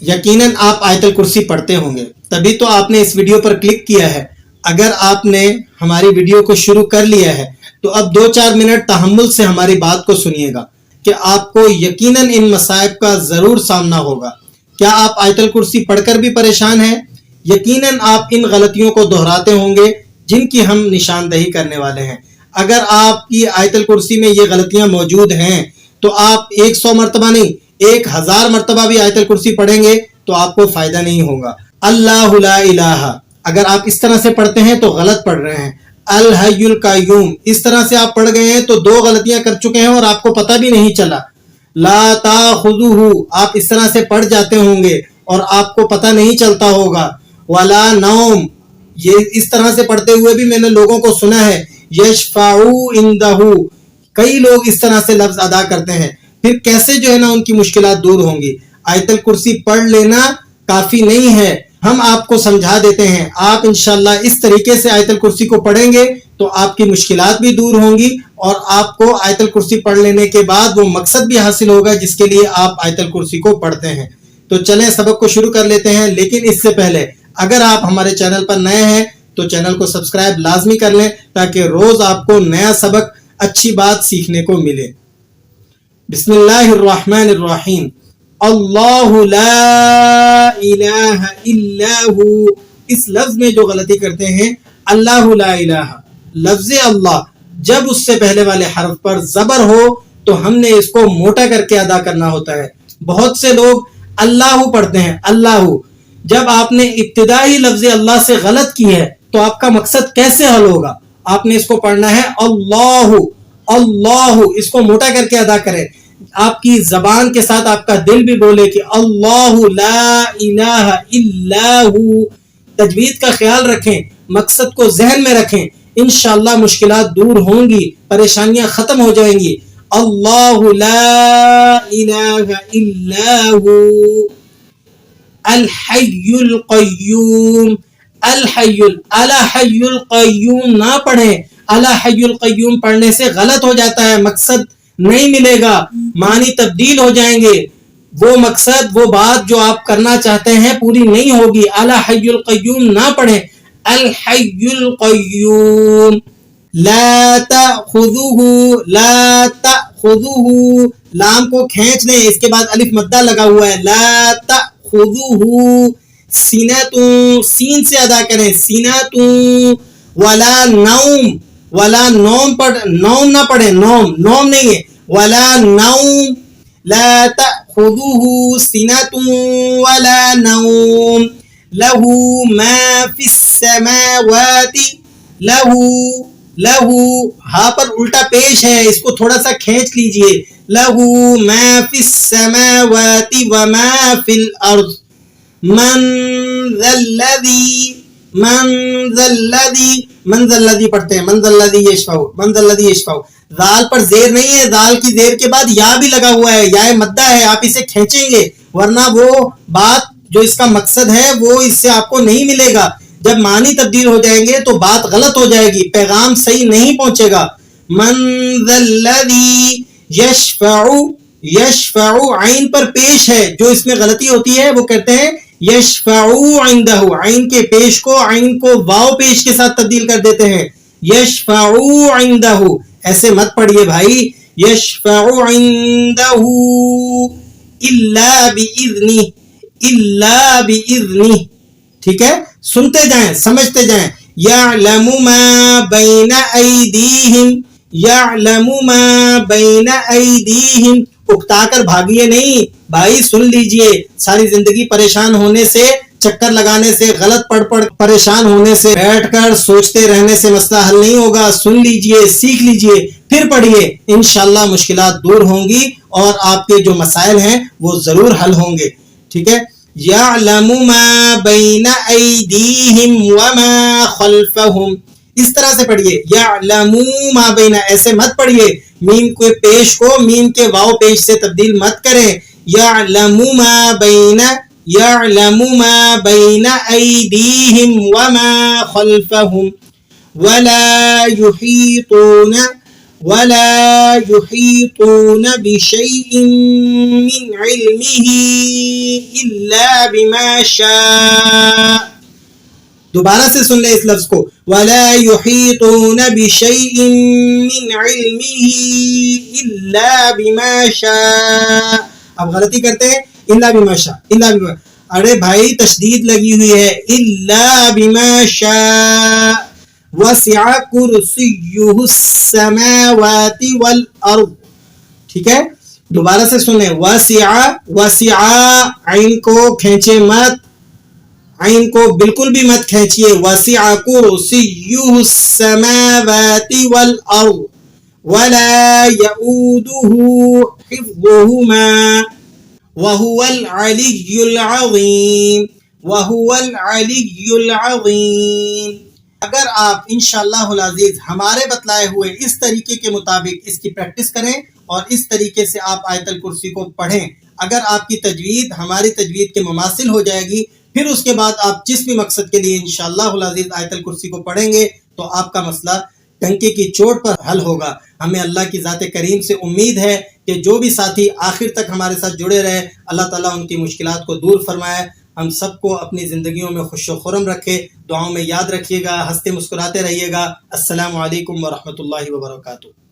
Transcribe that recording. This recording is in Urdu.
یقیناً آپ آیت الکرسی پڑھتے ہوں گے، تبھی تو آپ نے اس ویڈیو پر کلک کیا ہے۔ اگر آپ نے ہماری ویڈیو کو شروع کر لیا ہے تو اب 2-4 منٹ تحمل سے ہماری بات کو سنیے گا کہ آپ کو یقیناً ان مصائب کا ضرور سامنا ہوگا۔ کیا آپ آیت الکرسی پڑھ کر بھی پریشان ہیں؟ یقیناً آپ ان غلطیوں کو دہراتے ہوں گے جن کی ہم نشاندہی کرنے والے ہیں۔ اگر آپ کی آیت الکرسی میں یہ غلطیاں موجود ہیں تو آپ 100 مرتبہ نہیں 1000 مرتبہ بھی آیت الکرسی پڑھیں گے تو آپ کو فائدہ نہیں ہوگا۔ اللہ لا الہ، اگر آپ اس طرح سے پڑھتے ہیں تو غلط پڑھ رہے ہیں۔ الحی القیوم، اس طرح سے آپ پڑھ گئے ہیں تو 2 غلطیاں کر چکے ہیں اور آپ کو پتہ بھی نہیں چلا۔ لا تاخذہ، آپ اس طرح سے پڑھ جاتے ہوں گے اور آپ کو پتہ نہیں چلتا ہوگا۔ ولا نوم، یہ اس طرح سے پڑھتے ہوئے بھی میں نے لوگوں کو سنا ہے۔ یشفع عندہ، کئی لوگ اس طرح سے لفظ ادا کرتے ہیں، پھر کیسے جو ہے نا ان کی مشکلات دور ہوں گی۔ آیت الکرسی پڑھ لینا کافی نہیں ہے، ہم آپ کو سمجھا دیتے ہیں۔ آپ انشاءاللہ اس طریقے سے آیت الکرسی کو پڑھیں گے تو آپ کی مشکلات بھی دور ہوں گی اور آپ کو آیت الکرسی پڑھ لینے کے بعد وہ مقصد بھی حاصل ہوگا جس کے لیے آپ آیت الکرسی کو پڑھتے ہیں۔ تو چلیں سبق کو شروع کر لیتے ہیں، لیکن اس سے پہلے اگر آپ ہمارے چینل پر نئے ہیں تو چینل کو سبسکرائب لازمی کر لیں تاکہ روز آپ کو نیا سبق، اچھی بات سیکھنے کو ملے۔ بسم اللہ الرحمن الرحیم۔ اللہ لا الہ الا ہو، اس لفظ میں جو غلطی کرتے ہیں اللہ لا الہ، لفظ اللہ جب اس سے پہلے والے حرف پر زبر ہو تو ہم نے اس کو موٹا کر کے ادا کرنا ہوتا ہے۔ بہت سے لوگ اللہ پڑھتے ہیں، اللہ، جب آپ نے ابتدائی لفظ اللہ سے غلط کی ہے تو آپ کا مقصد کیسے حل ہوگا؟ آپ نے اس کو پڑھنا ہے اللہ اللہ، اس کو موٹا کر کے ادا کریں۔ آپ کی زبان کے ساتھ آپ کا دل بھی بولے کہ اللہ لا الہ الا ہو۔ تجوید کا خیال رکھیں، مقصد کو ذہن میں رکھیں، انشاءاللہ مشکلات دور ہوں گی، پریشانیاں ختم ہو جائیں گی۔ اللہ لا الہ الا ہو الحی القیوم، الحی الحی القیوم نہ پڑھیں۔ الحی القیوم پڑھنے سے غلط ہو جاتا ہے، مقصد نہیں ملے گا، معنی تبدیل ہو جائیں گے، وہ مقصد، وہ بات جو آپ کرنا چاہتے ہیں پوری نہیں ہوگی۔ الحی القیوم نہ پڑھیں۔ الحی القیوم، لا تأخذہ، لا تأخذہ، لام کو کھینچ لیں، اس کے بعد الف مدہ لگا ہوا ہے، لا تأخذہ، سینۃ، سین سے ادا کریں، سینۃ، ولا نوم، ولا نوم پڑھ، نوم نہ پڑھیں، نوم، نوم نہیں ہے، ولا نوم، لا تأخذہ سنۃ ولا نوم، لہ ما فی السماوات، لہ ہاں پر الٹا پیش ہے، اس کو تھوڑا سا کھینچ لیجئے، لہ ما فی السماوات وما فی الارض، من ذا الذی، من ذا الذی، من ذا الذی پڑھتے ہیں، من ذا الذی یشفع، من ذا الذی یشفع، ذال پر زیر نہیں ہے، ذال کی زیر کے بعد یا بھی لگا ہوا ہے، یا مدہ ہے، آپ اسے کھینچیں گے ورنہ وہ بات جو اس کا مقصد ہے وہ اس سے آپ کو نہیں ملے گا۔ جب معنی تبدیل ہو جائیں گے تو بات غلط ہو جائے گی، پیغام صحیح نہیں پہنچے گا۔ من ذا الذی یشفع، یشفع عین پر پیش ہے، جو اس میں غلطی ہوتی ہے وہ کہتے ہیں یشفع عندہ، عین کے پیش کو، عین کو واو پیش کے ساتھ تبدیل کر دیتے ہیں، یشفع عندہ، ایسے مت پڑھیے بھائی، یشفع عندہ الا باذنہ، الا باذنہ، ٹھیک ہے، سنتے جائیں، سمجھتے جائیں۔ یعلم ما بین ایدیہم، یعلم ما بین ایدیہم، اکتا کر بھاگیے نہیں بھائی، سن لیجئے، ساری زندگی پریشان ہونے سے، چکر لگانے سے، غلط پڑھ پریشان ہونے سے، بیٹھ کر سوچتے رہنے سے مسئلہ حل نہیں ہوگا، سن لیجئے، سیکھ لیجئے، پھر پڑھیے، انشاءاللہ مشکلات دور ہوں گی اور آپ کے جو مسائل ہیں وہ ضرور حل ہوں گے، ٹھیک ہے۔ یعلم ما بین ایدیہم وما خلفہم، اس طرح سے پڑھیے، یعلم ما بین، ایسے مت پڑھیے، میم کے پیش کو میم کے واو پیش سے تبدیل مت کریں، یعلم ما بین، یعلم ما بین ایدیہم وما خلفہم ولا یحیطون ولا يحيطون بشيء من علمه إلا بما شاء. دوبارہ سے سن لیں اس لفظ کو, وَلَا يُحِيطُونَ بِشَيْءٍ مِّنْ عِلْمِهِ إِلَّا بِمَا شَاءَ. اب غلطی کرتے ہیں, إِلَّا بِمَا شَاءَ, إِلَّا بِمَا. ارے بھائی تشدید لگی ہوئی ہے, إِلَّا بِمَا شَاءَ. وَسِعَ كُرْسِيُّهُ السَّمَاوَاتِ وَالْأَرْضِ. ٹھیک ہے, دوبارہ سے سنیں, وَسِعَ, عین کو کھینچے مت, عین کو بالکل بھی مت کھینچیے. وَسِعَ كُرْسِيُّهُ السَّمَاوَاتِ وَالْأَرْضِ وَلَا يَئُودُهُ حِفْظُهُمَا وَهُوَ الْعَلِيُّ الْعَظِيمُ. وَهُوَ الْعَلِيُّ الْعَظِيمُ. اگر آپ انشاءاللہ العزیز ہمارے بتلائے ہوئے اس طریقے کے مطابق اس کی پریکٹس کریں اور اس طریقے سے آپ آیت الکرسی کو پڑھیں, اگر آپ کی تجوید ہماری تجوید کے مماثل ہو جائے گی, پھر اس کے بعد آپ جس بھی مقصد کے لیے انشاءاللہ العزیز آیت الکرسی کو پڑھیں گے تو آپ کا مسئلہ ٹنکے کی چوٹ پر حل ہوگا. ہمیں اللہ کی ذات کریم سے امید ہے کہ جو بھی ساتھی آخر تک ہمارے ساتھ جڑے رہے, اللہ تعالیٰ ان کی مشکلات کو دور فرمائے, ہم سب کو اپنی زندگیوں میں خوش و خرم رکھے. دعاؤں میں یاد رکھیے گا, ہنستے مسکراتے رہیے گا. السلام علیکم ورحمۃ اللہ وبرکاتہ.